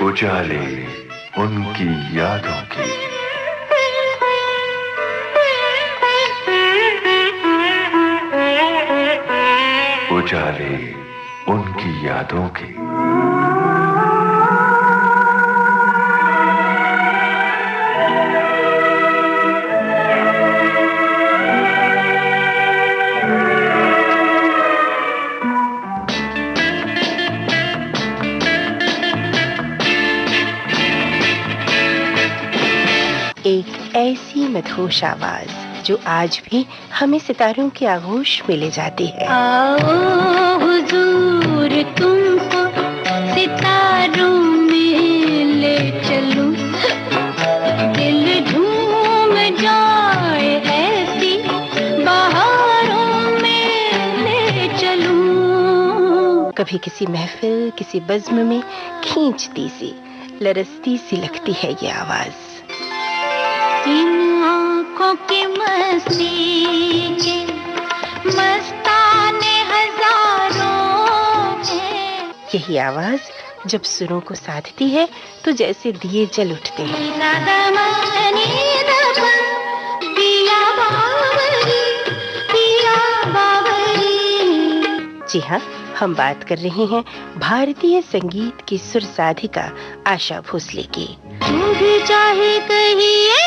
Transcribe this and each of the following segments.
उजाले उनकी यादों की। उजाले उनकी यादों की। एक ऐसी मधुर आवाज जो आज भी हमें सितारों के आगोश में ले जाती है। आओ हुजूर तुमको सितारों में ले चलूं, दिल झूम जाए ऐसी बहारों में ले चलूं। कभी किसी महफिल, किसी बज़्म में खींचती सी, लरसती सी लगती है ये आवाज। इन आँखों की मस्ती के मस्ताने हजारों हैं। यही आवाज जब सुरों को साधती है तो जैसे दिए जल उठते हैं। जी हाँ, हम बात कर रहे हैं भारतीय संगीत की सुर साधिका आशा भोसले की। तू भी चाहे कहिए,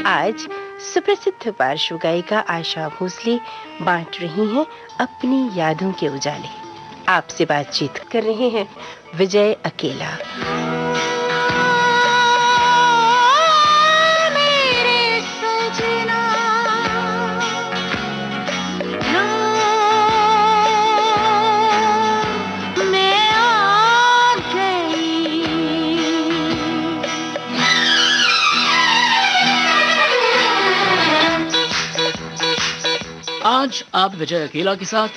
आज सुप्रसिद्ध पार्श्व गायिका आशा भोसले बांट रही हैं अपनी यादों के उजाले। आपसे बातचीत कर रहे हैं विजय अकेला। आज आप विजय अकेला के साथ,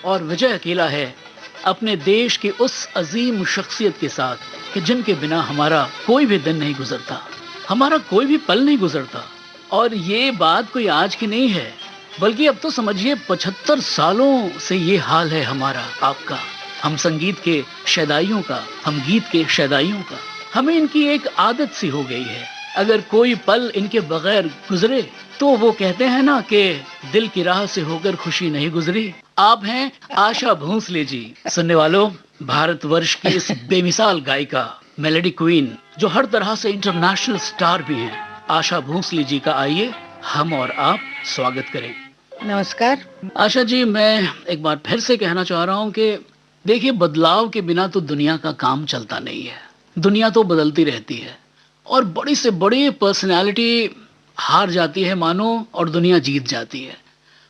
और विजय अकेला है अपने देश की उस अजीम शख्सियत के साथ कि जिनके बिना हमारा कोई भी दिन नहीं गुजरता, हमारा कोई भी पल नहीं गुजरता। और ये बात कोई आज की नहीं है, बल्कि अब तो समझिए 75 सालों से ये हाल है हमारा, आपका, हम संगीत के शैदाइयों का, हम गीत के शैदाइयों का। हमें इनकी एक आदत सी हो गई है, अगर कोई पल इनके बगैर गुजरे तो वो कहते हैं ना कि दिल की राह से होकर खुशी नहीं गुजरी। आप हैं आशा भोसले जी। सुनने वालों, भारतवर्ष की इस बेमिसाल गायिका, मेलोडी क्वीन, जो हर तरह से इंटरनेशनल स्टार भी हैं, आशा भोसले जी का आइए हम और आप स्वागत करें। नमस्कार आशा जी, मैं एक बार फिर से कहना चाह रहा हूँ कि देखिए, बदलाव के बिना तो दुनिया का काम चलता नहीं है। दुनिया तो बदलती रहती है और बड़ी से बड़ी पर्सनैलिटी हार जाती है मानो, और दुनिया जीत जाती है।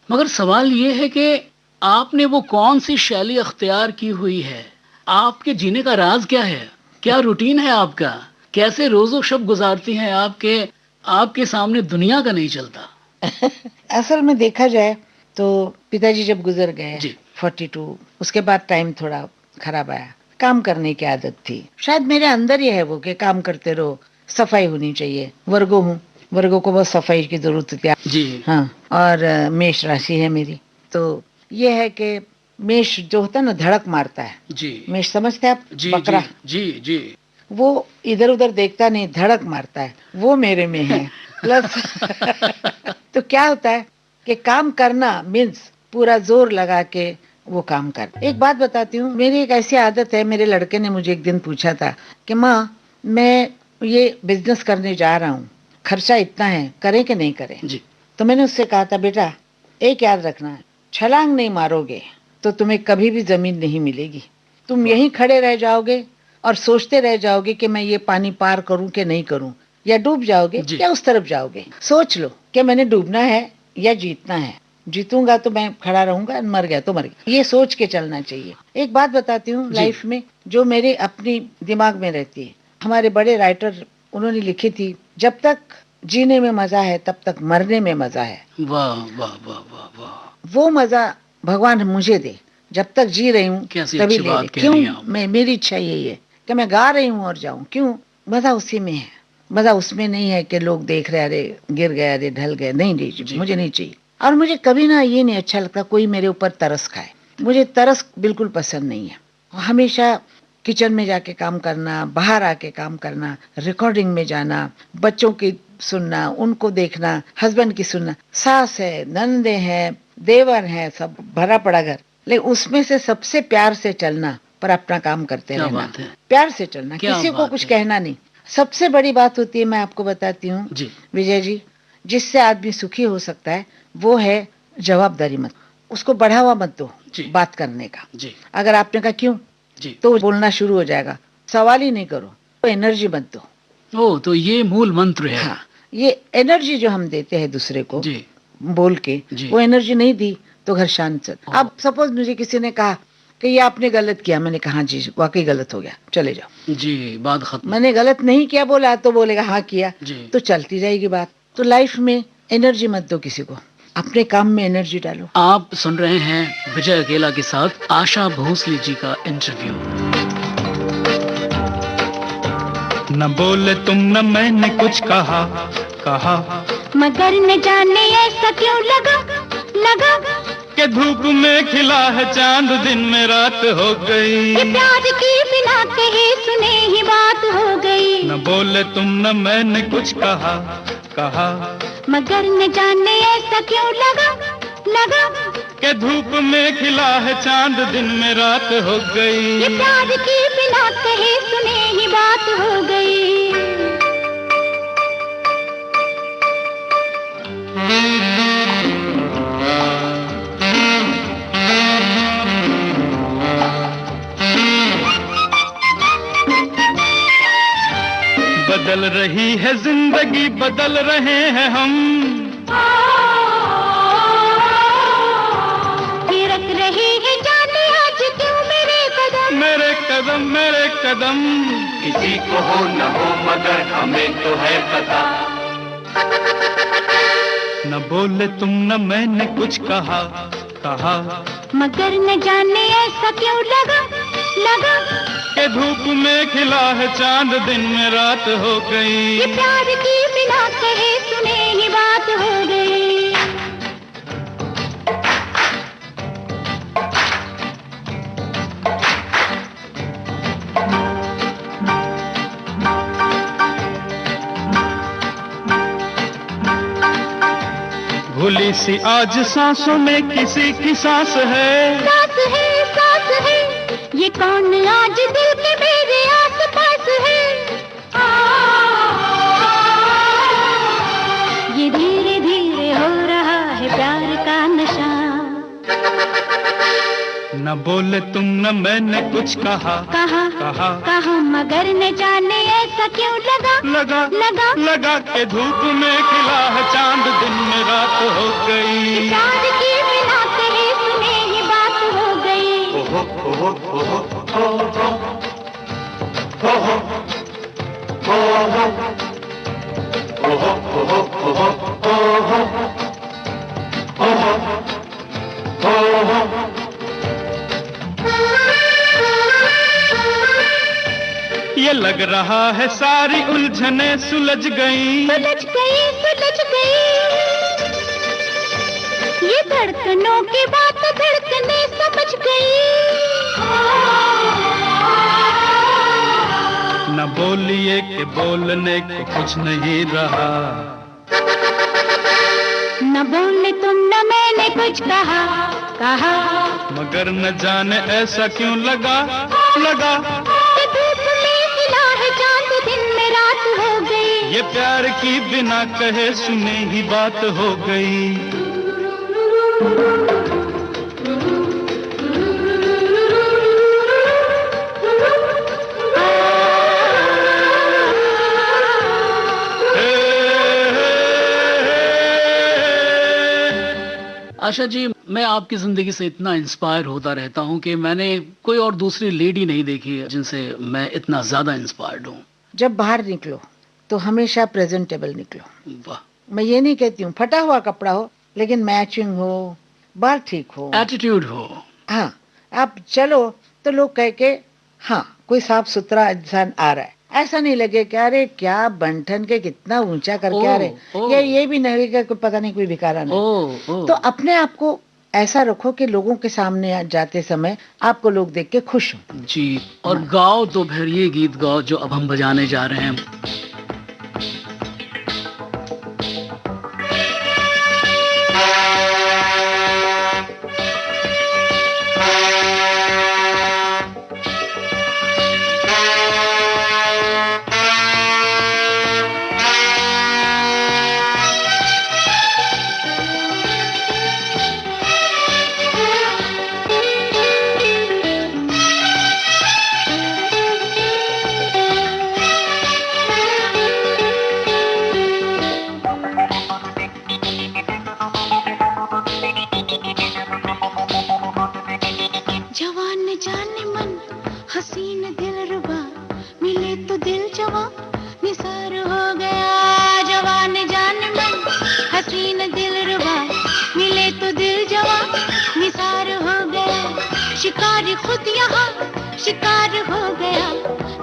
मगर सवाल ये है कि आपने वो कौन सी शैली अख्तियार की हुई है? आपके जीने का राज क्या है? क्या रूटीन है आपका? कैसे रोजो शब गुजारती हैं आपके सामने दुनिया का नहीं चलता? असल में देखा जाए तो पिताजी जब गुजर गए 42, उसके बाद टाइम थोड़ा खराब आया। काम करने की आदत थी, शायद मेरे अंदर ही है वो कि काम करते रहो, सफाई होनी चाहिए। वर्गो हूँ, वर्गो को बहुत सफाई की जरूरत होती है जी। हाँ, और मेष राशि है मेरी, तो ये है कि मेष जो होता है ना, धड़क मारता है जी। मेष समझते हैं आप? जी, बकरा जी जी जी। वो इधर उधर देखता नहीं, धड़क मारता है, वो मेरे में है। प्लस तो क्या होता है कि काम करना मीन्स पूरा जोर लगा के वो काम कर। एक बात बताती हूँ, मेरी एक ऐसी आदत है, मेरे लड़के ने मुझे एक दिन पूछा था कि माँ, मैं ये बिजनेस करने जा रहा हूँ, खर्चा इतना है, करें कि नहीं करें? जी। तो मैंने उससे कहा था, बेटा एक याद रखना, छलांग नहीं मारोगे तो तुम्हें कभी भी जमीन नहीं मिलेगी। तुम यहीं खड़े रह जाओगे और सोचते रह जाओगे कि मैं ये पानी पार करूं कि नहीं करूं, या डूब जाओगे या उस तरफ जाओगे। सोच लो कि मैंने डूबना है या जीतना है। जीतूंगा तो मैं खड़ा रहूंगा, मर गया तो मर गया। ये सोच के चलना चाहिए। एक बात बताती हूँ लाइफ में जो मेरे अपनी दिमाग में रहती है, हमारे बड़े राइटर उन्होंने लिखी थी, जब तक जीने में मजा है तब तक मरने में मजा है। वाह वाह वाह वाह वाह। वो मजा भगवान मुझे दे, जब तक जी रही हूँ तभी ले ले। क्यों? मेरी इच्छा यही है कि मैं गा रही हूँ और जाऊँ। क्यों? मजा उसी में है, मजा उसमें नहीं है कि लोग देख रहे, अरे गिर गए, अरे ढल गए। नहीं, मुझे नहीं चाहिए। और मुझे कभी ना ये नहीं अच्छा लगता कोई मेरे ऊपर तरस खाए। मुझे तरस बिल्कुल पसंद नहीं है। हमेशा किचन में जाके काम करना, बाहर आके काम करना, रिकॉर्डिंग में जाना, बच्चों की सुनना, उनको देखना, हस्बैंड की सुनना, सास है, नंदे हैं, देवर हैं, सब भरा पड़ा घर, लेकिन उसमें से सबसे प्यार से चलना, पर अपना काम करते क्या रहना, बात है। प्यार से चलना, क्या किसी को बात कुछ है। कहना नहीं। सबसे बड़ी बात होती है, मैं आपको बताती हूँ जी विजय जी, जिससे आदमी सुखी हो सकता है वो है जवाबदारी मत, उसको बढ़ावा मत दो जी। बात करने का। जी अगर आपने कहा क्यों, जी। तो बोलना शुरू हो जाएगा, सवाल ही नहीं करो, तो एनर्जी मत दो। ओ, तो ये मूल मंत्र है। हाँ, ये एनर्जी जो हम देते हैं दूसरे को जी बोल के, जी। वो एनर्जी नहीं दी तो घर शांत चल। अब सपोज मुझे किसी ने कहा कि ये आपने गलत किया, मैंने कहा हाँ जी वाकई गलत हो गया, चले जाओ। जी, बात खत्म। मैंने गलत नहीं किया बोला तो बोलेगा हाँ किया, जी। तो चलती जाएगी बात। तो लाइफ में एनर्जी मत दो किसी को, अपने काम में एनर्जी डालो। आप सुन रहे हैं विजय अकेला के साथ आशा भोसले जी का इंटरव्यू। न बोले तुम न मैंने कुछ कहा, मगर न जाने ऐसा क्यों लगा लगा कि धूप में खिला है चांद, दिन में रात हो ये गई। प्यार की बिना कहे सुने ही बात हो गई। न बोले तुम न मैंने कुछ कहा, मगर न जाने ऐसा क्यों लगा लगा कि धूप में खिला है चांद, दिन में रात हो ये गई। प्यार की बिना कहे सुने ही बात हो गई। बदल रही है जिंदगी, बदल रहे हैं हम, थिरक रही है जाने आज क्यों मेरे कदम। मेरे कदम मेरे कदम। किसी को हो न हो मगर हमें तो है पता। न बोले तुम न मैंने कुछ कहा, मगर न जाने ऐसा क्यों लगा लगा कि धूप में खिला है चांद, दिन में रात हो ये गई। प्यार की बिना कहे सुने ही बात हो गई। भूली सी आज सांसों में किसी की सांस है, सास है ये कौन आज दिल के मेरे आस पास है। ये धीरे धीरे हो रहा है प्यार का नशा। न बोले तुम न मैंने कुछ कहा, कहा मगर न जाने ऐसा क्यों लगा लगा के धूप में खिला है चांद, दिन में रात हो गई। प्यार की बिना कहे सुने ही बात हो गई। ये लग रहा है सारी उलझने सुलझ गई। सुलझ गई ये धड़कनों की बात धड़कने समझ गई। न बोलिए कि बोलने को कुछ नहीं रहा, न बोले तुम न मैंने कुछ कहा मगर न जाने ऐसा क्यों लगा कि धूप में खिला है चांद, दिन में रात हो गई। ये प्यार की बिना कहे सुने ही बात हो गई। आशा जी, मैं आपकी जिंदगी से इतना इंस्पायर होता रहता हूँ कि मैंने कोई और दूसरी लेडी नहीं देखी है जिनसे मैं इतना ज्यादा इंस्पायर्ड हूँ। जब बाहर निकलो तो हमेशा प्रेजेंटेबल निकलो। वाह, मैं ये नहीं कहती हूँ फटा हुआ कपड़ा हो, लेकिन मैचिंग हो, बाल ठीक हो, एटीट्यूड हो। हाँ, आप चलो तो लोग कह के हाँ कोई साफ सुथरा इंसान आ रहा है। ऐसा नहीं लगे कि अरे क्या बंठन के कितना ऊंचा करके आ रहे, ये भी नहीं लगेगा कोई पता नहीं कोई भिखारा नहीं। तो अपने आप को ऐसा रखो कि लोगों के सामने जाते समय आपको लोग देख के खुश हो। जी, और गाओ तो फिर ये गीत गाओ जो अब हम बजाने जा रहे हैं। शिकार खुद यहाँ शिकार हो गया,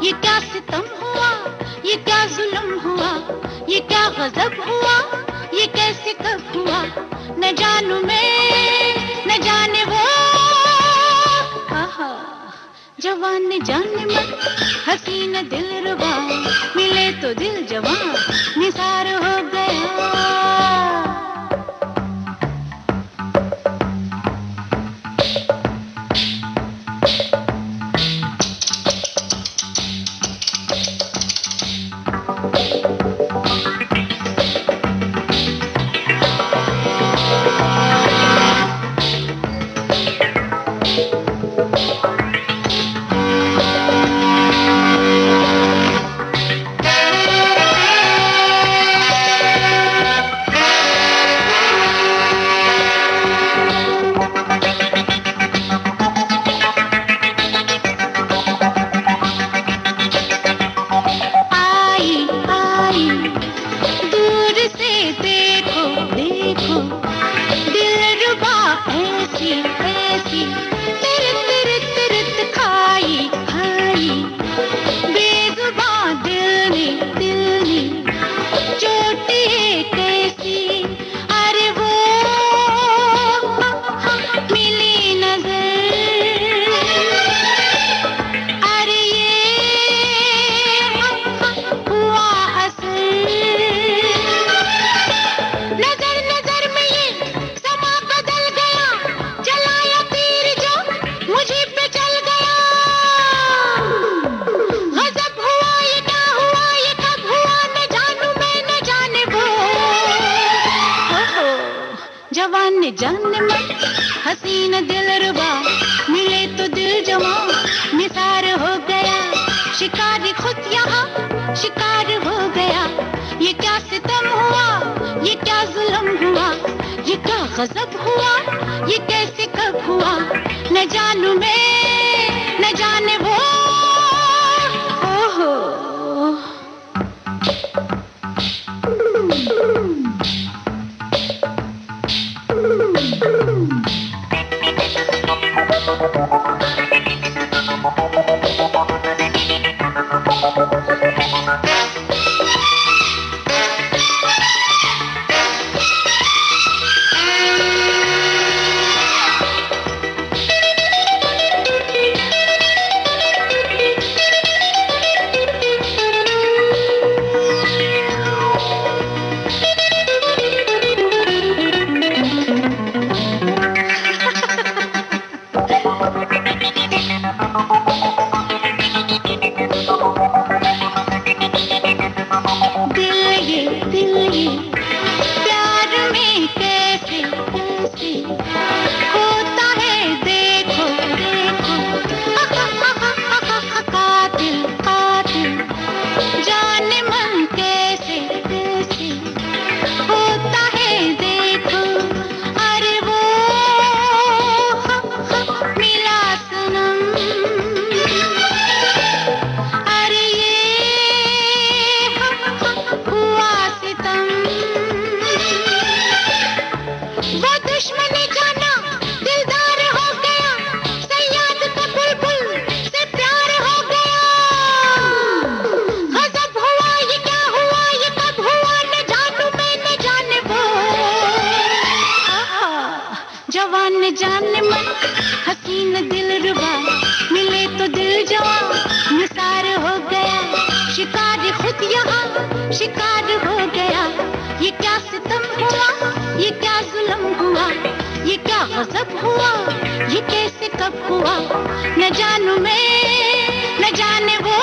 ये क्या सितम हुआ, ये क्या जुल्म हुआ, ये क्या गजब हुआ, ये कैसे कब हुआ, न जानू मैं न जाने वो। आहा, जवान न जाने मन, हसीन दिलरुबा, मिले तो दिल जवान निसार हो गया। जाने मन हसीन दिलरुबा, मिले तो दिल जवां निसार हो गया। शिकारी खुद यहाँ शिकार हो गया, ये क्या सितम हुआ, ये क्या जुल्म हुआ, ये क्या गजब हुआ, ये कैसे कब हुआ, न जानू मैं न जाने वो। ओहो जान मन हसीन दिलरुबा मिले तो दिल जवां निसार हो गया शिकार खुद यहाँ शिकार हो गया ये क्या सितम हुआ ये क्या जुल्म हुआ ये क्या गज़ब हुआ ये कैसे कब हुआ न जानू मैं न जाने वो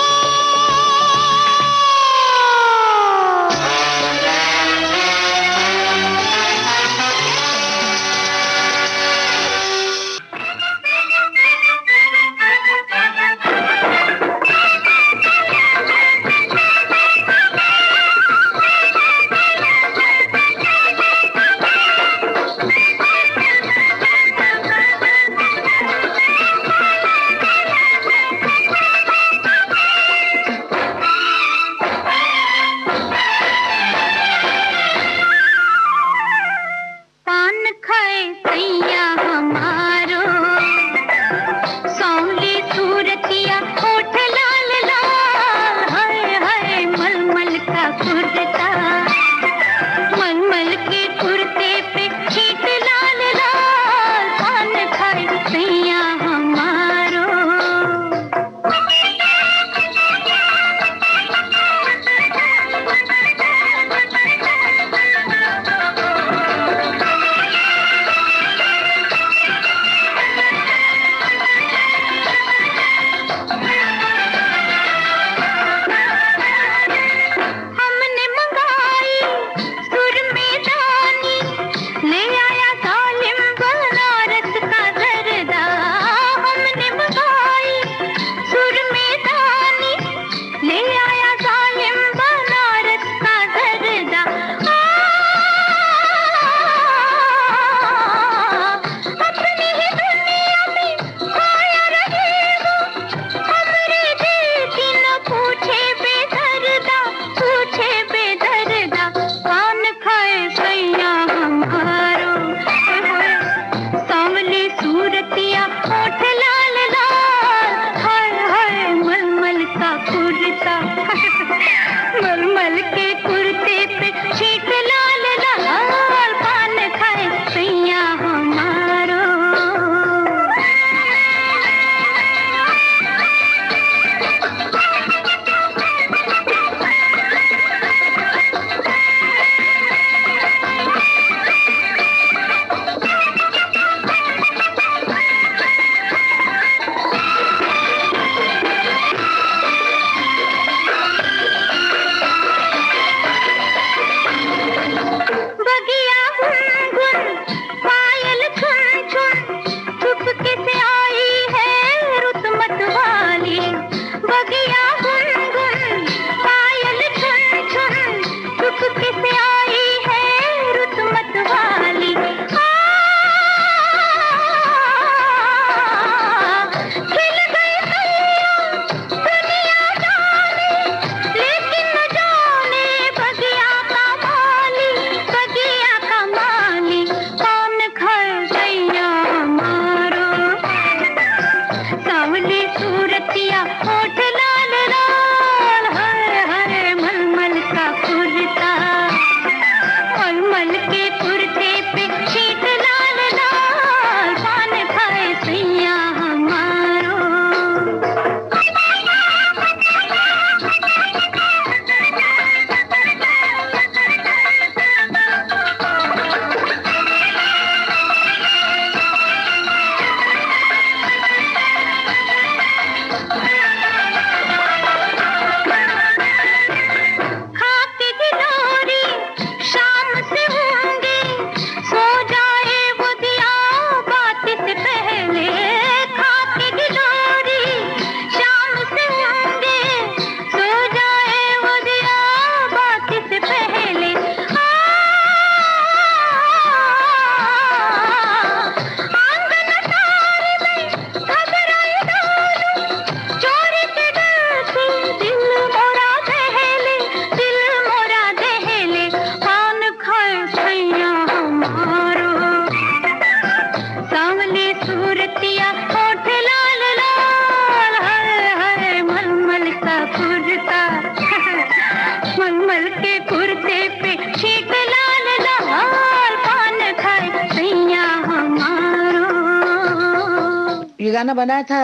ये गाना बनाया था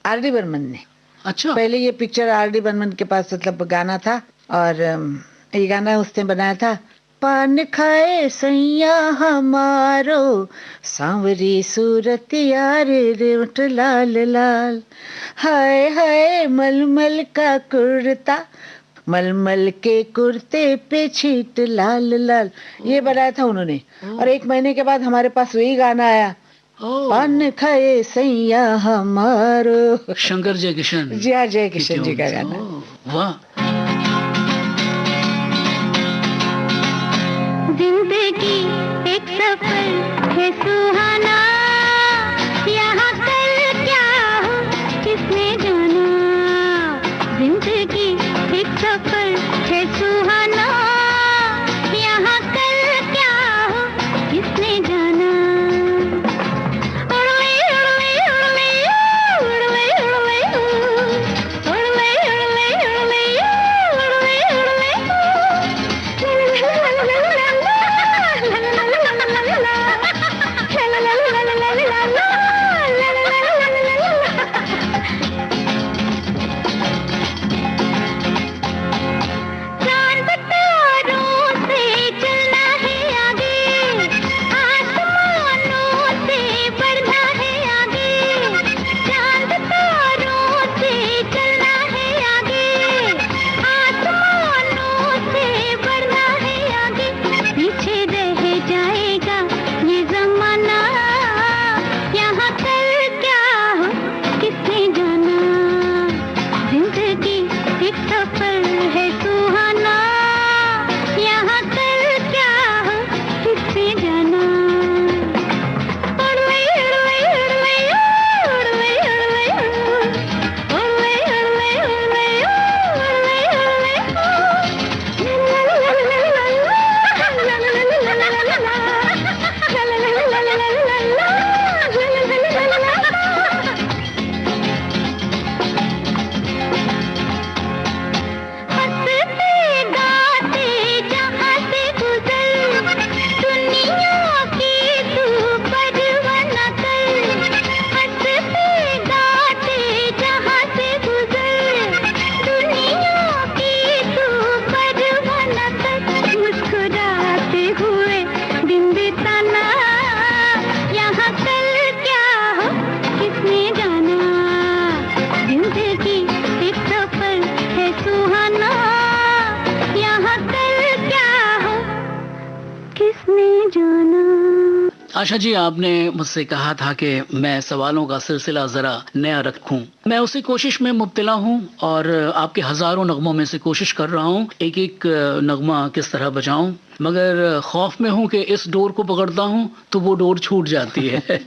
R.D. बर्मन ने। अच्छा, पहले ये पिक्चर R.D. बर्मन के पास मतलब गाना था और ये गाना उसने बनाया था। पान खाए सैया हमारो सांवरी सूरत यार रेवट लाल लाल, हाय हाय मलमल का कुर्ता, मलमल के कुर्ते पे छीट लाल लाल। ये बनाया था उन्होंने। और 1 महीने के बाद हमारे पास वही गाना आया, पान खाए सैया हमारो। शंकर जयकिशन जी हाँ, जयकिशन जी का गाना। वाह। जिंदगी एक सफर है सुहाना, यहाँ कल क्या हो किसने जाना। जिंदगी एक सफर है सुहाना, यहाँ कल क्या हो किसने जाना। उड़ले उड़ले उड़ले उड़ले उड़ले उड़ले उड़ले उड़ले उड़ले चांद तारों से चलना है आगे, आसमानों से बढ़ना है आगे। चांद तारों से चलना है आगे, आसमानों से बढ़ना है आगे। पीछे रह जाएगा ये जमाना, यहाँ कल क्या हो किसने जाना। जिंदगी एक सफर है सुहाना, यहाँ कल क्या हो किसने जाना। उड़ले उड़ले उड़ले उड़ले उड़ले उड़ले उड़ले उड़ले हंसते गाते जहाँ से गुजर, दुनिया की तू परवाह न कर। हंसते गाते जहाँ से गुजर, दुनिया की तू परवाह न कर। मुस्कुराते हुए दिन बिताना, यहाँ कल क्या हो किसने जाना। जिंदगी एक सफर है सुहाना, यहाँ कल क्या हो किसने जाना। आशा जी, आपने मुझसे कहा था कि मैं सवालों का सिलसिला जरा नया रखूं। मैं उसी कोशिश में मुब्तला हूं और आपके हजारों नगमों में से कोशिश कर रहा हूं एक एक नगमा किस तरह बजाऊं, मगर खौफ में हूं कि इस डोर को पकड़ता हूं तो वो डोर छूट जाती है।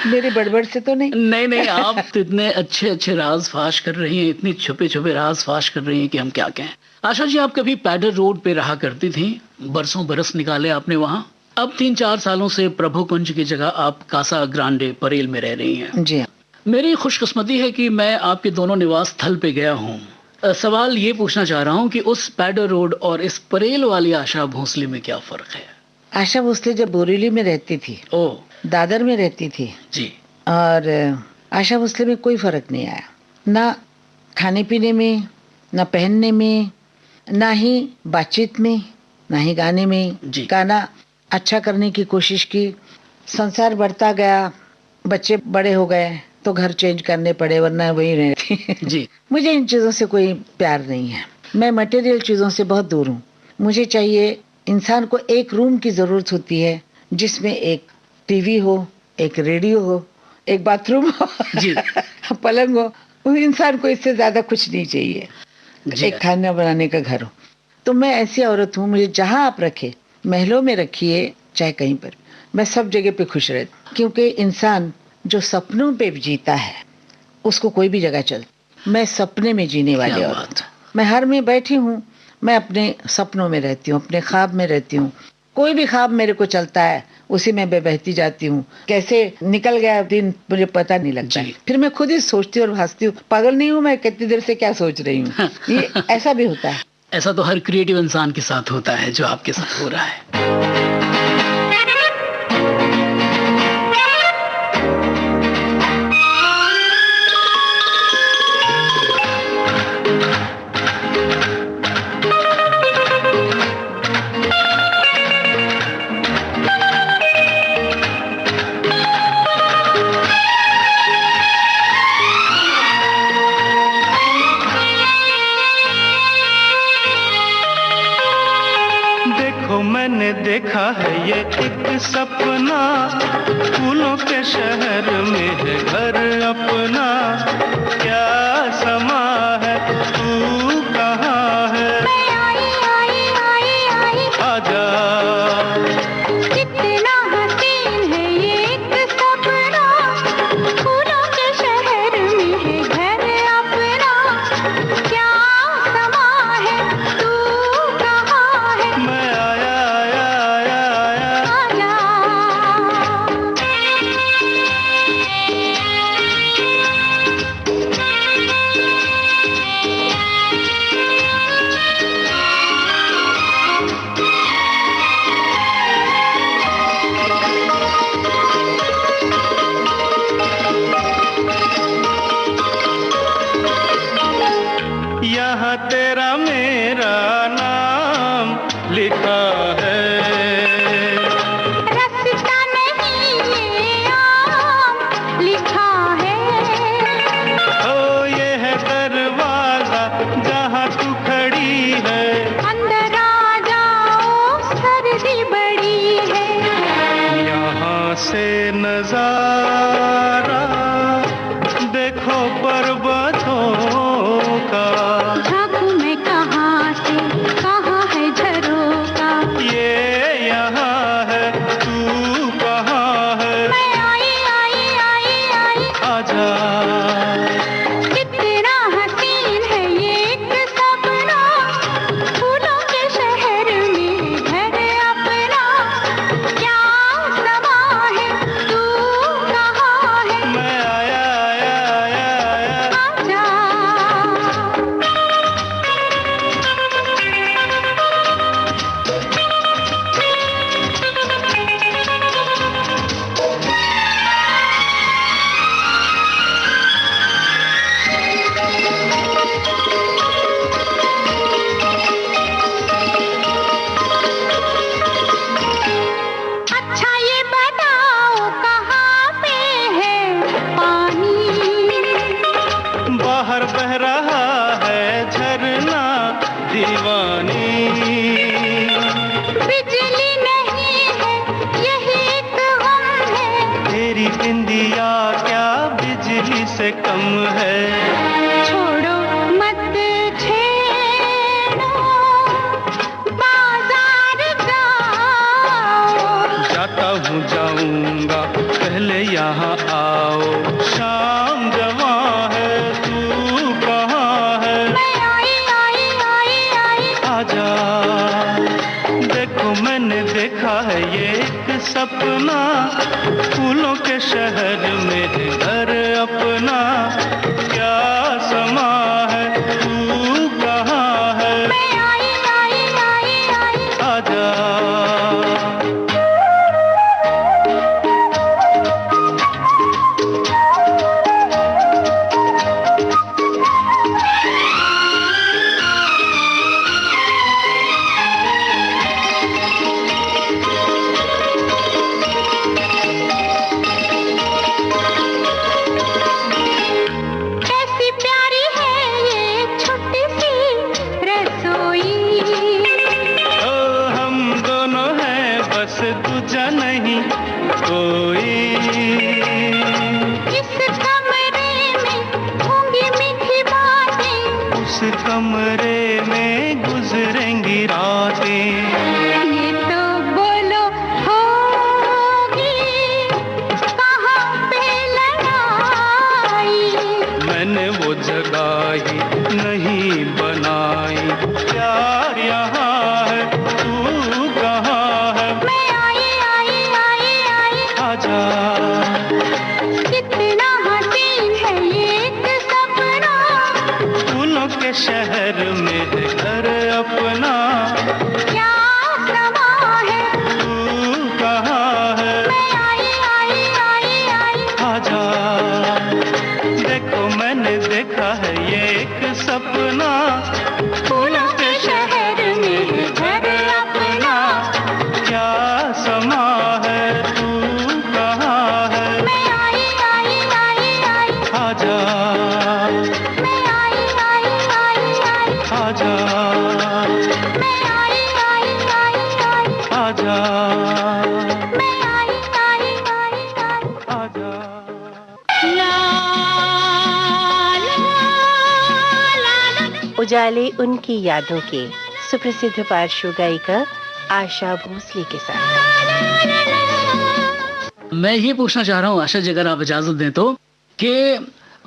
मेरी बड़बड़ से तो नहीं? नहीं नहीं, आप तो इतने अच्छे अच्छे राज फाश कर रही हैं, इतने छुपे छुपे राज फाश कर रही हैं कि हम क्या कहें। आशा जी, आप कभी पैडर रोड पे रहा करती थी, बरसों बरस निकाले आपने वहाँ। अब 3-4 सालों से प्रभु कुंज की जगह आप कासा ग्रांडे परेल में रह रही हैं। जी हाँ। मेरी खुशकिस्मती है कि मैं आपके दोनों निवास स्थल पे गया हूँ। सवाल ये पूछना चाह रहा हूँ कि उस पैडर रोड और इस परेल वाली आशा भोसले में क्या फर्क है। आशा भोसले जब बोरीवली में रहती थी, ओ दादर में रहती थी जी, और आशा भोसले में कोई फर्क नहीं आया, ना खाने पीने में, ना पहनने में, ना ही बातचीत में, ना ही गाने में। जी। गाना अच्छा करने की कोशिश की, संसार बढ़ता गया, बच्चे बड़े हो गए तो घर चेंज करने पड़े, वरना वही रहती। जी। मुझे इन चीज़ों से कोई प्यार नहीं है, मैं मटेरियल चीज़ों से बहुत दूर हूँ। मुझे चाहिए, इंसान को एक रूम की ज़रूरत होती है जिसमें एक टीवी हो, एक रेडियो हो, एक बाथरूम हो, जी। पलंग हो। इंसान को इससे ज़्यादा कुछ नहीं चाहिए। जी। एक खाना बनाने का घर हो। तो मैं ऐसी औरत हूँ, मुझे जहाँ आप रखे, महलों में रखिए चाहे कहीं पर, मैं सब जगह पे खुश रहती। क्योंकि इंसान जो सपनों पे जीता है उसको कोई भी जगह चल। मैं सपने में जीने वाली क्या औरत बात। हूँ। मैं हर में बैठी हूँ, मैं अपने सपनों में रहती हूँ, अपने ख्वाब में रहती हूँ। कोई भी ख्वाब मेरे को चलता है उसी में मैं बहती जाती हूँ। कैसे निकल गया दिन मुझे पता नहीं लगता है। फिर मैं खुद ही सोचती हूँ और हंसती हूँ, पागल नहीं हूँ मैं, कितनी देर से क्या सोच रही हूँ। ये ऐसा भी होता है। ऐसा तो हर क्रिएटिव इंसान के साथ होता है जो आपके साथ हो रहा है। देखा है ये एक सपना, फूलों के शहर में है घर अपना। क्या समा है, तू कहाँ है? मैं आई आई आई आई, आजा। कितना हसीन है ये एक सपना, फूलों के शहर में है घर अपना। क्या समा है, तू कहाँ है? मैं आया आया आया आया। आजा। यहाँ तेरा मेरा नाम लिखा है। रास्ता नहीं ये आम लिखा है। ओ ये है दरवाजा जहाँ तू खड़ी है। अंदर आ जाओ, सर्दी बड़ी है। यहाँ से नजारा देखो पर्वतों का। झांकू मैं कहाँ से, कहाँ है झरोका। ये यहाँ है, तू कहाँ है? मैं आई आई आई आई, आजा। कितना हसीन है ये एक सपना, फूलों के शहर में घर अपना। क्या समा है, तू कहाँ है? मैं आया आया आया आया। आजा। अच्छा ये बताओ कहाँ पे है पानी? बाहर बह रहा है झरना दीवानी। बिजली नहीं है, यही एक गम है। तेरी बिंदिया क्या बिजली से कम है? छोड़ो मत छेड़ो, बाजार जाओ। जाता हूँ जाऊंगा, पहले यहाँ आओ। शाम जवां है, तू कहाँ है? मैं आई आई आई आई, आजा। देखो मैंने देखा है ये एक सपना, फूलों के शहर में है घर अपना। क्या समा है, तू कहाँ है? मैं आई आई आई आई। आजा। कैसी प्यारी है ये छोटी सी रसोई। ओ हम दोनों हैं बस, दूजा नहीं कोई। इस कमरे में होंगी मीठी बातें। उस कमरे में गुजरेंगी रातें। ये तो बोलो होगी कहाँ पे लड़ाई। मैंने वो जगह ही नहीं बनाई। प्यार यहाँ है, तू कहाँ है? मैं आई आई आई आई, आजा। कितना हसीन है ये एक सपना, फूलों के शहर में है घर अपना। क्या समा है, तू कहाँ है? मैं आई आई आई आई। आजा। देखो मैंने देखा है ये एक सपना, फूलों के शहर में है घर अपना। क्या समा है, तू कहाँ है? मैं आई आई आई आई, आजा। मैं आई आई आई आई, आजा। मैं आई आई आई आई। आजा। उजाले उनकी यादों के सुप्रसिद्ध पार्श्व गायिका आशा भोसले के साथ। मैं ये पूछना चाह रहा हूँ आशा जी, अगर आप इजाजत दें तो, कि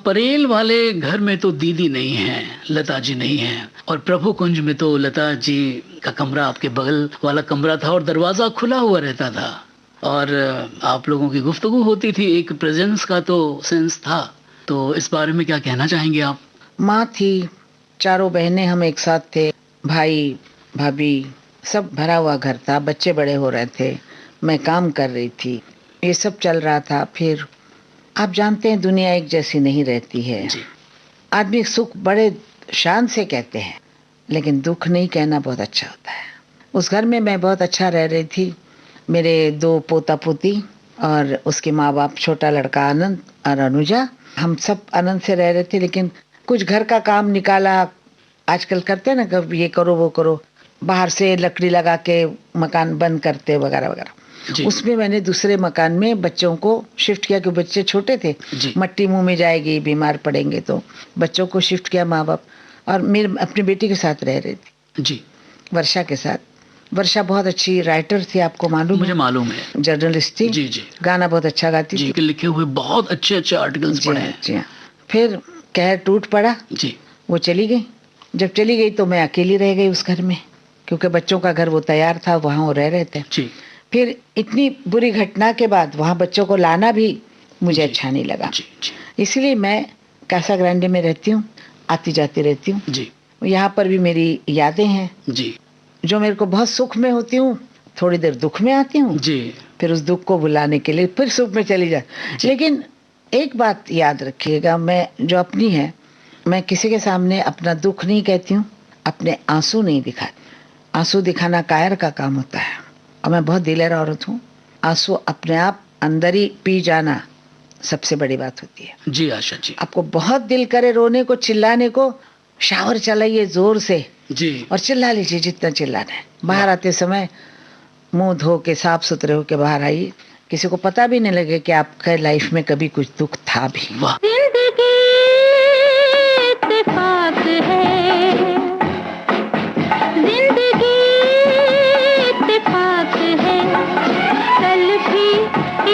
परेल वाले घर में तो दीदी नहीं है, लता जी नहीं है, और प्रभु कुंज में तो लता जी का कमरा आपके बगल वाला कमरा था और दरवाजा खुला हुआ रहता था और आप लोगों की गुफ्तगू होती थी, एक प्रेजेंस का तो सेंस था। तो इस बारे में क्या कहना चाहेंगे आप? माँ थी, चारों बहनें हम एक साथ थे, भाई भाभी सब भरा हुआ घर था, बच्चे बड़े हो रहे थे, मैं काम कर रही थी, ये सब चल रहा था। फिर आप जानते हैं दुनिया एक जैसी नहीं रहती है। आदमी सुख बड़े शान से कहते हैं, लेकिन दुख नहीं कहना बहुत अच्छा होता है। उस घर में मैं बहुत अच्छा रह रही थी, मेरे 2 पोता पोती और उसके माँ बाप, छोटा लड़का आनंद और अनुजा, हम सब आनंद से रह रहे थे। लेकिन कुछ घर का काम निकाला, आजकल करते हैं ना, कभी ये करो वो करो, बाहर से लकड़ी लगा के मकान बंद करते वगैरह वगैरह। उसमें मैंने दूसरे मकान में बच्चों को शिफ्ट किया, क्योंकि बच्चे छोटे थे, मट्टी मुंह में जाएगी, बीमार पड़ेंगे, तो बच्चों को शिफ्ट किया माँ बाप। और मेरे अपनी बेटी के साथ रह रही थी जी, वर्षा के साथ। वर्षा बहुत अच्छी राइटर थी, आपको मालूम? मुझे मालूम है, जर्नलिस्ट थी जी जी, गाना बहुत अच्छा गाती थी, लिखे हुए बहुत अच्छे अच्छे आर्टिकल्स पढ़े हैं। जी। फिर कहर टूट पड़ा जी, वो चली गई। जब चली गई तो मैं अकेली रह गई उस घर में, क्योंकि बच्चों का घर वो तैयार था, वहाँ वो रह रहे थे जी। फिर इतनी बुरी घटना के बाद वहाँ बच्चों को लाना भी मुझे अच्छा नहीं लगा, इसलिए मैं कासा ग्रांडे में रहती हूँ, आती जाती रहती हूँ जी। यहाँ पर भी मेरी यादें हैं जी, जो मेरे को बहुत सुख में होती हूँ, थोड़ी देर दुख में आती हूँ जी, फिर उस दुख को भुलाने के लिए फिर सुख में चली जा। लेकिन एक बात याद रखिएगा, मैं जो अपनी है, मैं किसी के सामने अपना दुख नहीं कहती हूँ, अपने आंसू नहीं दिखाती। आंसू दिखाना कायर का काम होता है, और मैं बहुत दिलेर औरत हूँ। आंसू अपने आप अंदर ही पी जाना सबसे बड़ी बात होती है जी। आशा जी, आपको बहुत दिल करे रोने को, चिल्लाने को, शावर चलाइए जोर से जी, और चिल्ला लीजिए जितना चिल्लाना है। बाहर आते समय मुंह धो के साफ सुथरे होके बाहर आइए, किसी को पता भी नहीं लगे कि आपके लाइफ में कभी कुछ दुख था भी। जिंदगी इत्तेफाक है, जिंदगी इत्तेफाक है, कल भी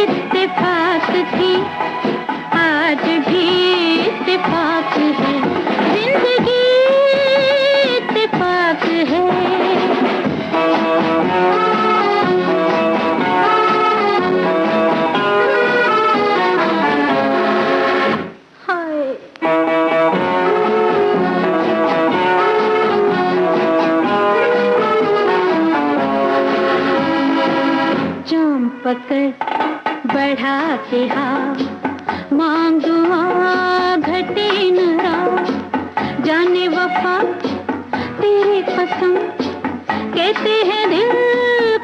इत्तेफाक थी, आज भी इत्तेफाक है, जिंदगी इत्तेफाक है। पकड़ बढ़ा के हाथ मांग दुआ घटे न रात, जाने वफा तेरी कसम कहते हैं दिल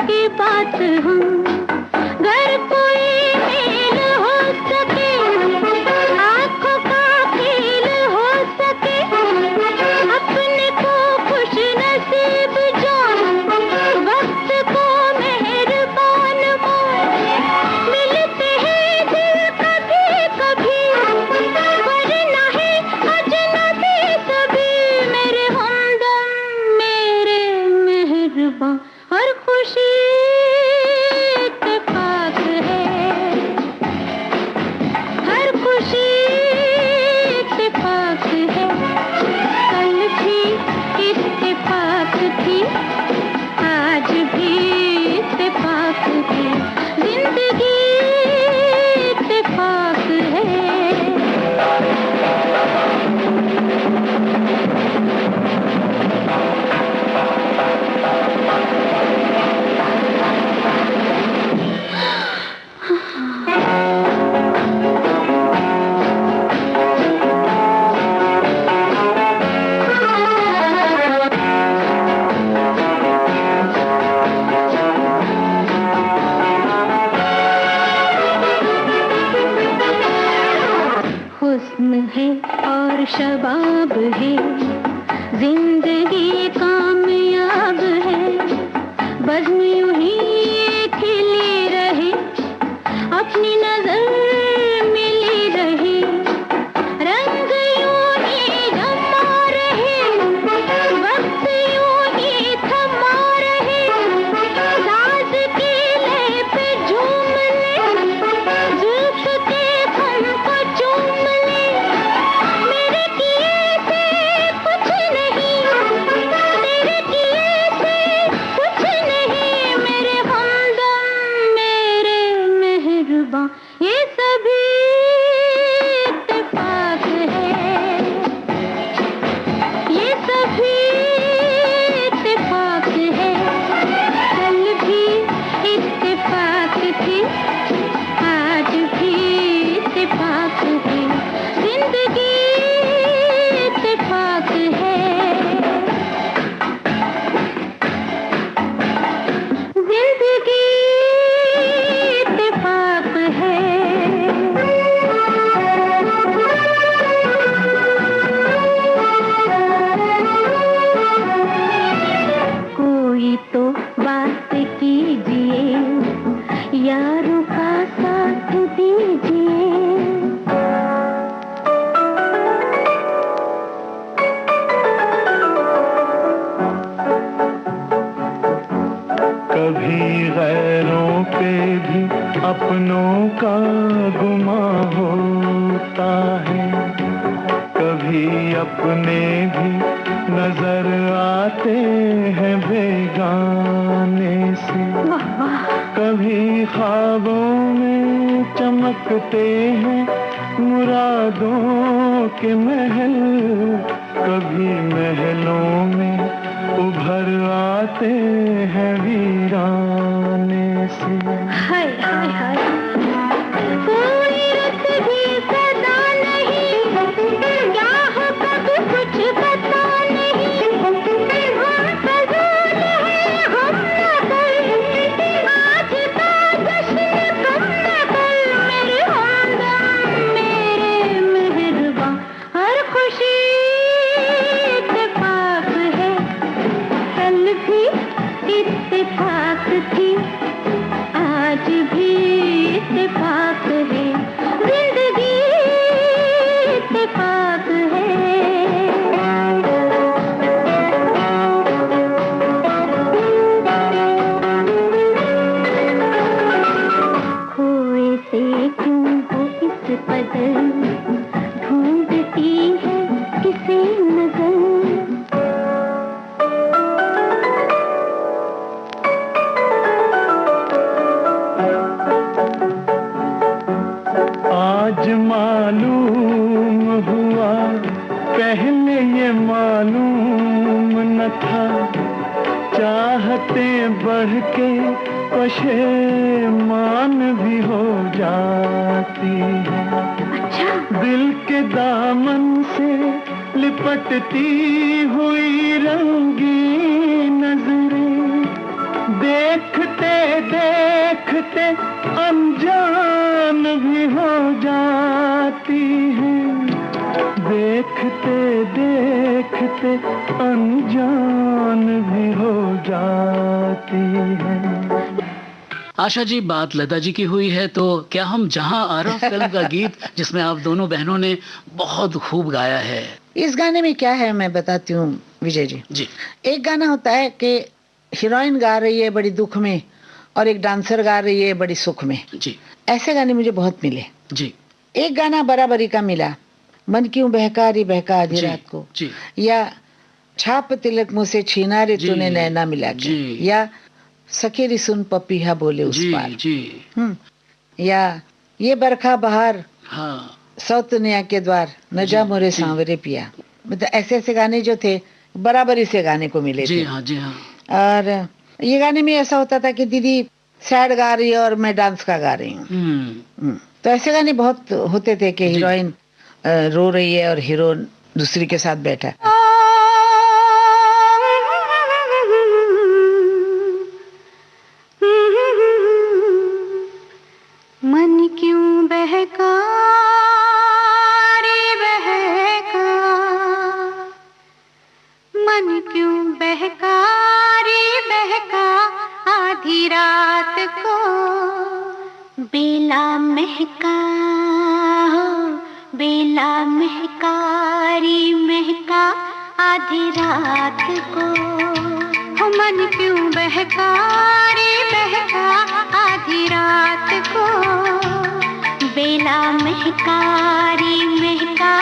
की बात हम। घर कोई मेल हो सके, आंखों का खेल हो सके, अपने को खुश नसीब जान, वक्त को मेहरबान मान, मिलते हैं दिल कभी कभी, वरना है अजनबी सभी, मेरे हमदम मेरे मेहरबान, हर खुशी इत्तेफाक है, हर खुशी इत्तेफाक है, कल भी इत्तेफाक थी, आज भी इत्तेफाक है, जिंदगी इत्तेफाक है। हुस्न है और शबाब है, जिंदगी कामयाब है, बज़्म यूं ही खिली रहे, अपनी नजर मिली रहे, रंग यूं ही जमा रहे, इत्तेफाक है, जिंदगी इत्तेफाक है, जिंदगी इत्तेफाक है। कोई तो बात कीजिए, यारों का साथ दीजिए। कभी गैरों पे भी अपनों का गुमा होता है, कभी अपने भी नजर आते हैं बेगाने से, कभी ख्वाबों में चमकते हैं मुरादों के महल, कभी महलों में उभर आते हैं वीराने से। हाय हाय हाय, कोई रत भी सदा नहीं, क्या हो कभी कुछ पता नहीं। हम फजूल हैं, हम नकल, आज का जश्न कम नकल। मेरे हमदम मेरे मेहरबां, हर खुशी इत्तेफाक है, कल भी इत्तेफाक थी, आज भी इत्तेफाक है, जिंदगी इत्तेफाक है। खोए से क्यों हो इस कदर, ढूंढती है किसी नजर। आज मालूम हुआ, पहले ये मालूम न था, चाहते बढ़ के पशेमान भी हो जाती है। दिल के दामन से लिपटती हुई रंगी नजरें, देखते देखते अनजान भी हो जाती हैं, देखते देखते अनजान भी हो जाती हैं। आशा जी, बात लता जी की हुई है, तो क्या हम जहां आ रहा फिल्म का गीत जिसमें आप दोनों बहनों ने बहुत खूब गाया है। इस गाने में क्या है मैं बताती हूँ विजय जी। जी। एक गाना होता है कि हीरोइन गा रही है बड़ी दुख में और एक डांसर गा रही है बड़ी सुख में। जी। ऐसे गाने मुझे बहुत मिले। जी। एक गाना बराबरी का मिला, मन क्यों बहका रे बहका आधी रात को, जी। या छाप तिलक मुँह से छीना रे जी, तूने नैना मिला के, जी। या सखेरी सुन पपीहा बोले उस जी, पार, जी। या ये बरखा बहार, हाँ। सौतनिया के द्वार न जा मोरे सांवरे पिया। मतलब ऐसे ऐसे गाने जो थे बराबरी से गाने को मिले जी थे। हाँ, जी हाँ। और ये गाने में ऐसा होता था कि दीदी सैड गा रही है और मैं डांस का गा रही हूँ। तो ऐसे गाने बहुत होते थे कि हीरोइन रो रही है और हीरो दूसरी के साथ बैठा है। मन क्यों बहका रे बहका, मन क्यों बहका रे बहका आधी रात को, बेला महका हो बेला महका रे महका आधी रात को। हो मन क्यों बहका रे बहका आधी रात को, बेला महका रे महका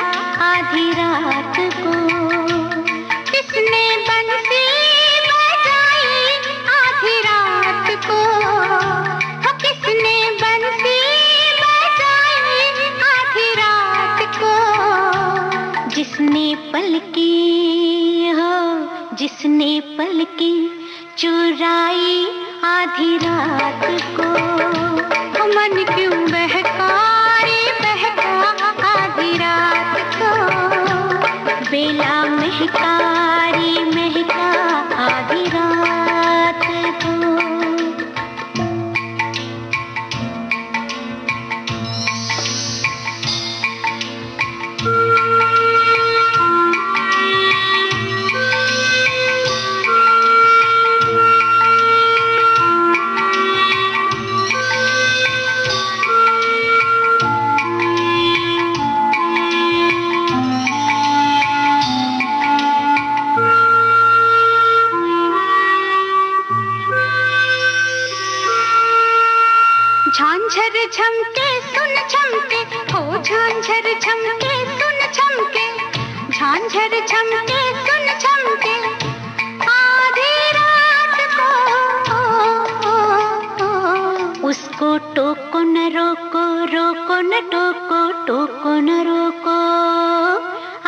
आधी रात को। किसने बंसी बजाई आधी रात को, हो किसने बंसी बजाई आधी रात को। जिसने पलकी हो जिसने पलकी चुराई आधी रात को। मन क्यों बहका रे बहका छमके सुन छमके, झांझर छमके सुन छमके, आधी रात को उसको टोको न रोको, रोको न टोको, टोको न रोको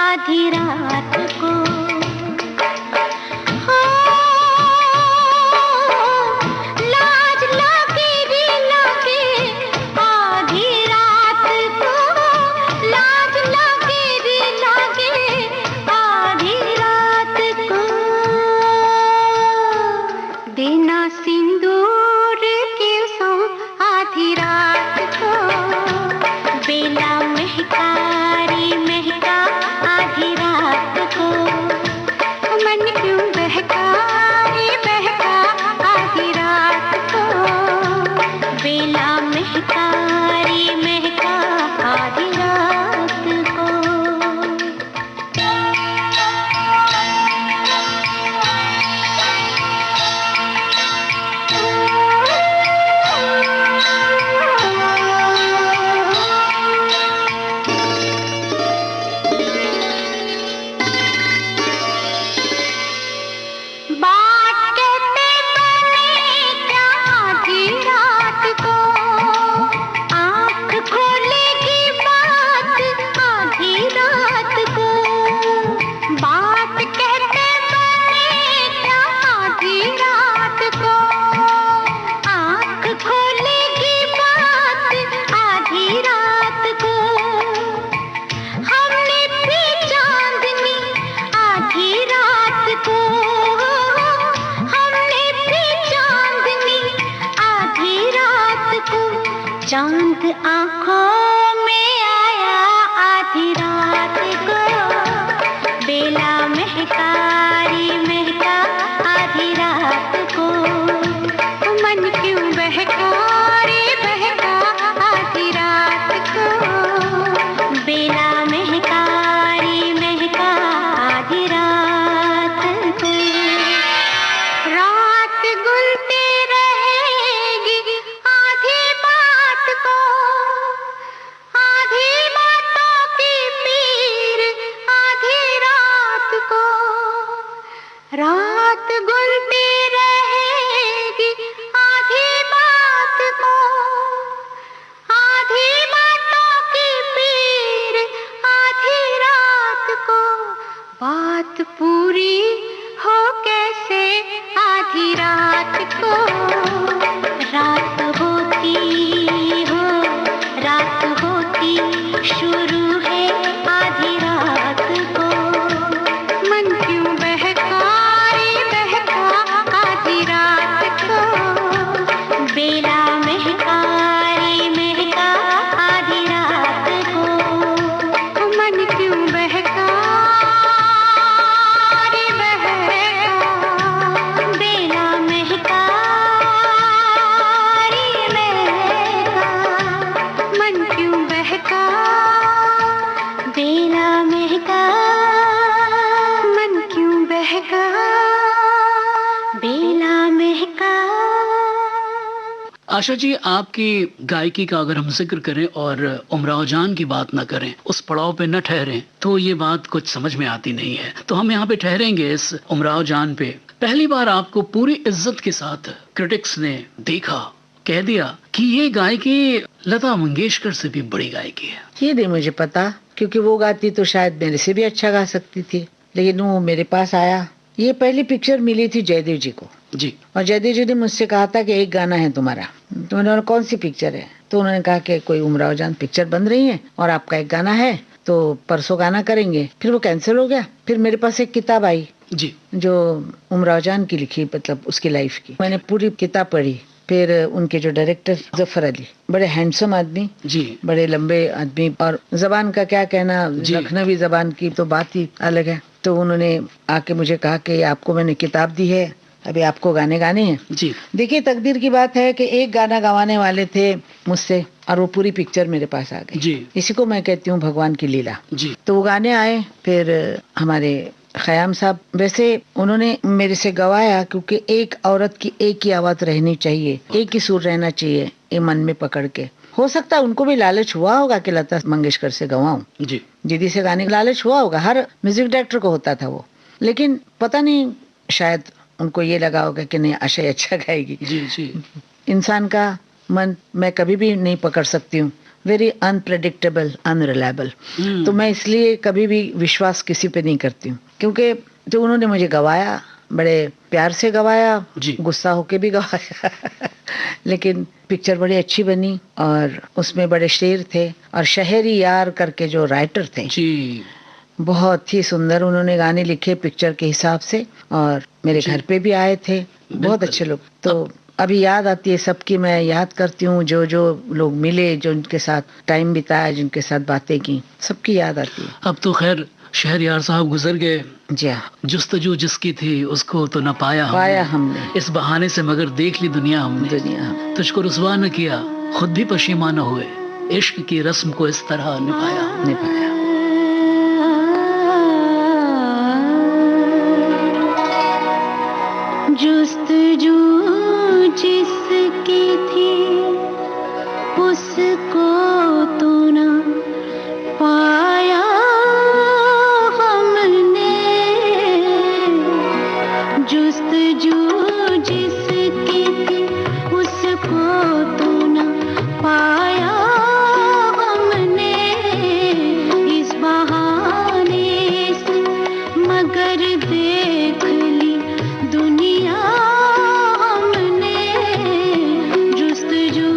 आधी रात को। लाज लागे रे लागे आधी रात को, लाज लागे रे लागे आधी रात को। बिना सिंदूर के सो आधी रात को, बेला महका रे महका आधी रात को। मन क्यों बहका रे बहका आधी रात को, बेला महका रे महका आधी रात को। बात कहते बने क्या आधी रात को, आँख खोलेगी बात आधी रात को। बात कहते बने क्या आधी रात को, आँख खोलेगी बात आधी रात को। हमने भी चांदनी आधी रात को, हमने भी चांदनी आधी रात को। चांद आँखों में आया आधी रात को, बेला महका रे महका आधी रात को। मन क्यों बहका रे बहका आधी रात को, बेला महका रे महका आधी रात को। रात गुलती रहेगी आधी बात को, आधी बातों की पीर आधी रात को। रात गुलती रहेगी आधी बात को, आधी बातों की पीर आधी रात को। बात पूरी हो कैसे आधी रात को, रात होती हो रात होती शुरू है आधी रात को। मन क्यों बहका रे बहका आधी रात को, बेला महका रे महका आधी रात को। मन क्यों बहका रे बहका, बेला महका रे महका। मन क्यों बहका बेला महका, मन क्यों बहका बेला महका। आशा जी, आपकी गायकी का अगर हम जिक्र करें और उमराव जान की बात ना करें, उस पड़ाव पे न ठहरें, तो ये बात कुछ समझ में आती नहीं है। तो हम यहाँ पे ठहरेंगे इस उमराव जान पे। पहली बार आपको पूरी इज्जत के साथ क्रिटिक्स ने देखा, कह दिया कि ये गायकी लता मंगेशकर से भी बड़ी गायकी है। ये नहीं मुझे पता, क्योंकि वो गाती तो शायद मेरे से भी अच्छा गा सकती थी, लेकिन वो मेरे पास आया। ये पहली पिक्चर मिली थी जयदेव जी को, जी। और जयदेव जी ने मुझसे कहा था कि एक गाना है तुम्हारा। तो उन्होंने कौन सी पिक्चर है, तो उन्होंने कहा कि कोई उमराव जान पिक्चर बन रही है और आपका एक गाना है, तो परसों गाना करेंगे। फिर वो कैंसिल हो गया। फिर मेरे पास एक किताब आई जी, जो उमराव जान की लिखी, मतलब उसकी लाइफ की। मैंने पूरी किताब पढ़ी। फिर उनके जो डायरेक्टर जफर अली, बड़े हैंडसम आदमी जी, बड़े लंबे आदमी, और जबान का क्या कहना, लखनवी जबान की तो बात ही अलग है। तो उन्होंने आके मुझे कहा कि आपको मैंने किताब दी है, अभी आपको गाने गाने हैं। जी। देखिए, तकदीर की बात है कि एक गाना गवाने वाले थे मुझसे और वो पूरी पिक्चर मेरे पास आ गई। जी। इसी को मैं कहती हूँ भगवान की लीला। जी। तो वो गाने आए। फिर हमारे खयाम साहब, वैसे उन्होंने मेरे से गवाया, क्योंकि एक औरत की एक ही आवाज रहनी चाहिए, एक ही सुर रहना चाहिए, ये मन में पकड़ के। हो सकता है उनको भी लालच हुआ होगा कि लता मंगेशकर से गवाऊं, जी दीदी से गाने का लालच हुआ होगा, हर म्यूजिक डायरेक्टर को होता था वो, लेकिन पता नहीं शायद उनको ये लगा होगा कि नहीं आशा अच्छा गाएगी। जी जी इंसान का मन मैं कभी भी नहीं पकड़ सकती हूँ, वेरी अनप्रेडिक्टेबल, अनरिलायबल। तो मैं इसलिए कभी भी विश्वास किसी पे नहीं करती हूँ, क्योंकि जो उन्होंने मुझे गवाया बड़े प्यार से गवाया, जी। गुस्सा होके भी गवाया लेकिन पिक्चर बड़ी अच्छी बनी और उसमें बड़े शेर थे, और शहरी यार करके जो राइटर थे जी बहुत ही सुंदर उन्होंने गाने लिखे पिक्चर के हिसाब से, और मेरे जी। घर पे भी आए थे बहुत बिल्कुल। अच्छे लोग। तो अभी याद आती है सबकी, मैं याद करती हूँ जो जो लोग मिले, जो उनके साथ टाइम बिताया, जिनके साथ बातें की, सबकी याद आती है। अब तो खैर शहरयार साहब गुजर गए, जी हाँ, जुस्तजू जिसकी थी उसको तो न पाया पाया हमने, इस बहाने से मगर देख ली दुनिया हमने, दुनिया तुझको रुसवा न किया खुद भी पशीमा न हुए, इश्क की रस्म को इस तरह निभाया। निभाया। जुस्तजू जिसकी थी उसको तो न पाया हमने, जुस्तजू जिसकी थी उसको तो न पाया हमने, इस बहाने से मगर देख ली दुनिया हमने, जुस्तजू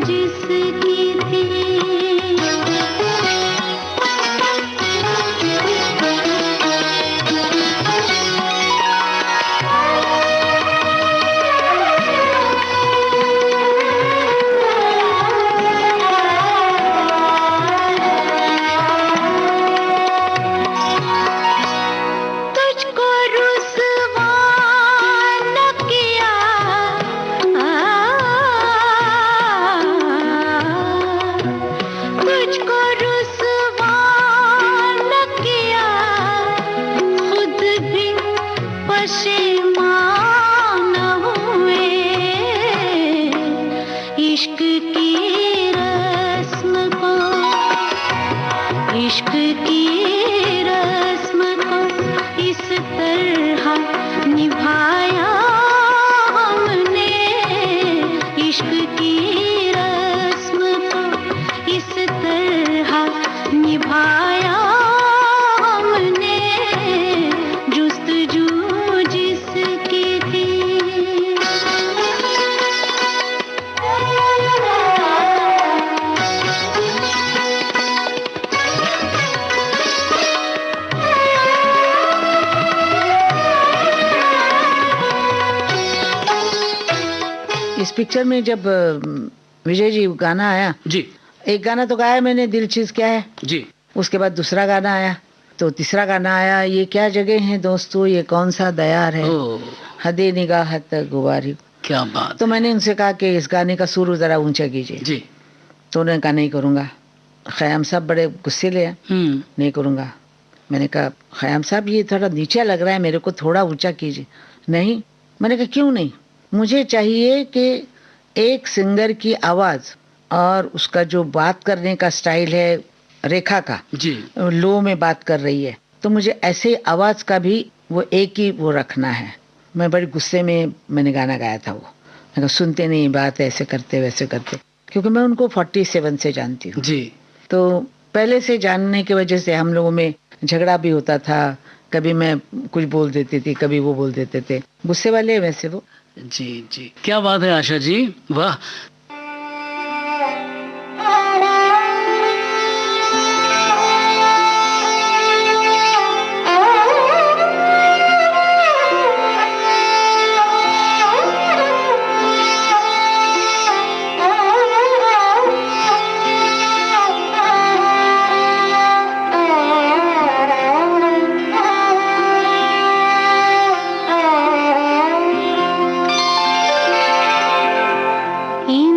जिसकी थी। तुझको रुसवा न किया, तुझको रुसवा न किया, खुद भी पशेमान हुए, इश्क की रस्म को, इश्क की रस्म को इस तरह निभाया हमने, इश्क की रस्म को इस तरह निभाया हमने, जुस्तजू जिसकी थी। इस पिक्चर में जब विजय जी गाना आया, जी एक गाना तो गाया मैंने, दिल चीज क्या है, जी उसके बाद दूसरा गाना आया, तो तीसरा गाना आया, ये क्या जगह है दोस्तों, ये कौन सा दयार है, ओ हदे निगाहत गुबारी। क्या बात। तो मैंने उनसे कहा कि इस गाने का सुर जरा ऊंचा कीजिए, जी तो उन्होंने कहा नहीं करूंगा। खयाम साहब बड़े गुस्से ले, नहीं करूंगा। मैंने कहा खयाम साहब ये थोड़ा नीचा लग रहा है, मेरे को थोड़ा ऊंचा कीजिए। नहीं, मैंने कहा क्यों नहीं, मुझे चाहिए कि एक सिंगर की आवाज और उसका जो बात करने का स्टाइल है, रेखा का जी लो में बात कर रही है, तो मुझे ऐसे आवाज का भी वो एक ही वो रखना है। मैं बड़े गुस्से में मैंने गाना गाया था वो, मैं कहा सुनते नहीं बात, ऐसे करते वैसे करते, क्योंकि मैं उनको 47 से जानती हूँ, जी तो पहले से जानने की वजह से हम लोगों में झगड़ा भी होता था, कभी मैं कुछ बोल देती थी, कभी वो बोल देते थे, गुस्से वाले हैं वैसे वो। जी जी क्या बात है आशा जी, वाह। इन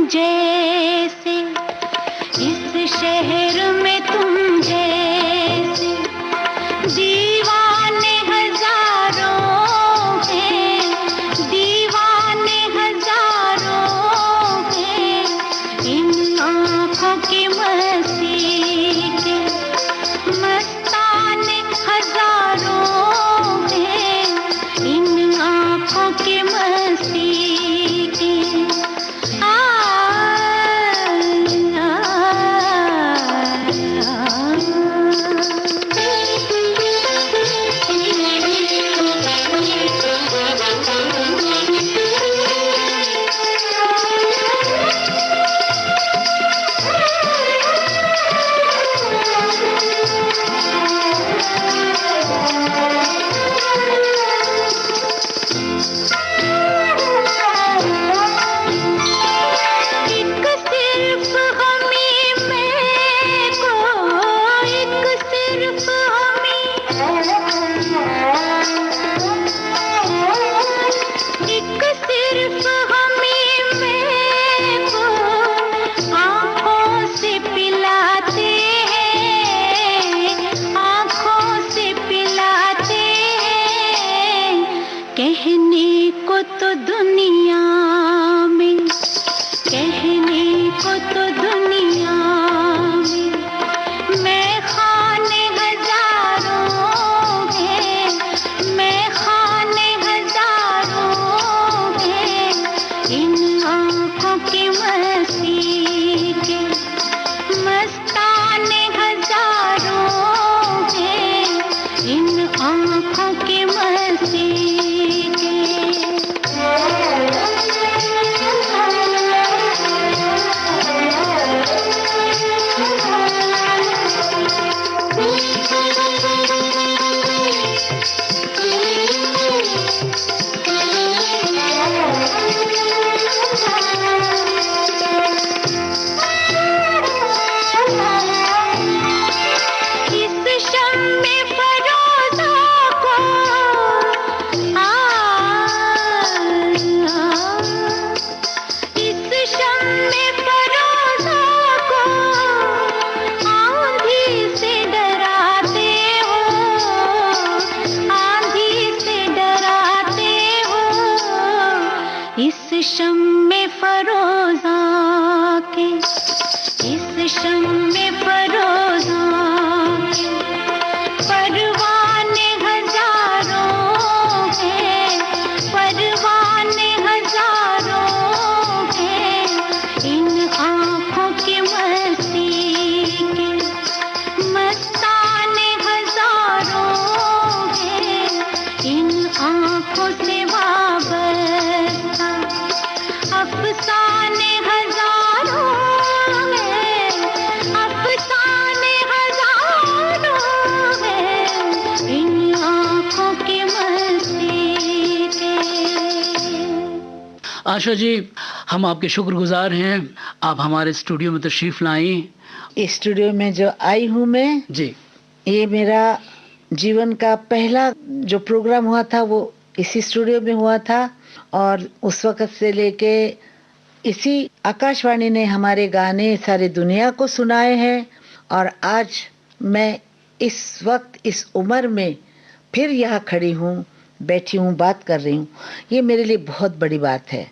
जैसे, इस शहर में तुम जैसे दीवाने हजारों हैं, दीवाने हजारों हैं, इन आँखों की मस्ती के मस्ताने हजारों हैं, इन आँखों की मस्ती के। कहने को तो दुनिया में, कहने को तो दुनिया में मैं खाने हजारों हैं, मैं खाने हजारों हैं, इन आँखों की मस्ती के मस्ताने हजारों हैं, इन आँखों की मस्ती। इस शम्मे फरोज़ा के, इस शम्मे फरोज़ा के परवाने हजारों हैं, परवाने हजारों हैं, इन आँखों की मस्ती के मस्ताने हजारों हैं, इन आँखों से वाबस्ता अफसाने हजारों हैं, अफसाने हजारों हैं, इन आँखों की मस्ती के। आशा जी, हम आपके शुक्रगुजार हैं, आप हमारे स्टूडियो में तशरीफ लाई। इस स्टूडियो में जो आई हूँ मैं जी, ये मेरा जीवन का पहला जो प्रोग्राम हुआ था वो इसी स्टूडियो में हुआ था, और उस वक्त से लेके इसी आकाशवाणी ने हमारे गाने सारी दुनिया को सुनाए हैं, और आज मैं इस वक्त इस उम्र में फिर यहाँ खड़ी हूँ, बैठी हूँ, बात कर रही हूँ। ये मेरे लिए बहुत बड़ी बात है,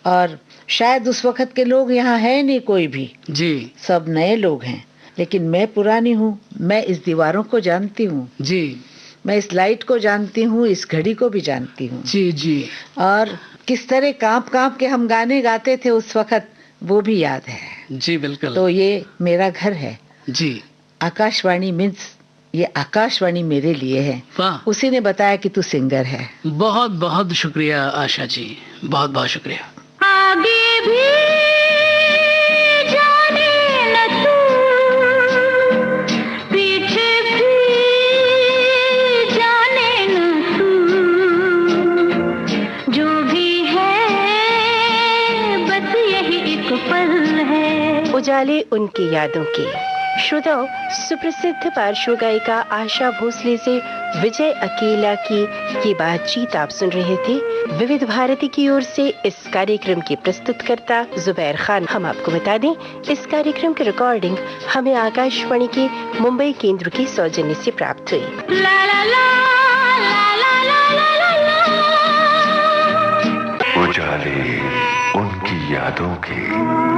और शायद उस वक्त के लोग यहाँ है नहीं कोई भी, जी, सब नए लोग हैं, लेकिन मैं पुरानी हूँ। मैं इस दीवारों को जानती हूँ, जी, मैं इस लाइट को जानती हूँ, इस घड़ी को भी जानती हूँ, जी, जी, और किस तरह कांप कांप के हम गाने गाते थे उस वक्त, वो भी याद है। जी, बिल्कुल। तो ये मेरा घर है जी, आकाशवाणी, मीन्स ये आकाशवाणी मेरे लिए है। वाह, उसी ने बताया कि तू सिंगर है। बहुत बहुत शुक्रिया आशा जी, बहुत बहुत शुक्रिया। आगे भी जाने न तू, पीछे भी जाने न तू, जो भी है बस यही एक पल है। उजाले उनकी यादों के, श्रोताओं, सुप्रसिद्ध पार्श्व गायिका आशा भोसले से विजय अकेला की ये बातचीत आप सुन रहे थे। विविध भारती की ओर से इस कार्यक्रम के प्रस्तुतकर्ता जुबैर खान। हम आपको बता दें, इस कार्यक्रम की रिकॉर्डिंग हमें आकाशवाणी के मुंबई केंद्र के सौजन्य से प्राप्त हुई। ला ला ला ला ला ला ला ला। उजाले उनकी यादों के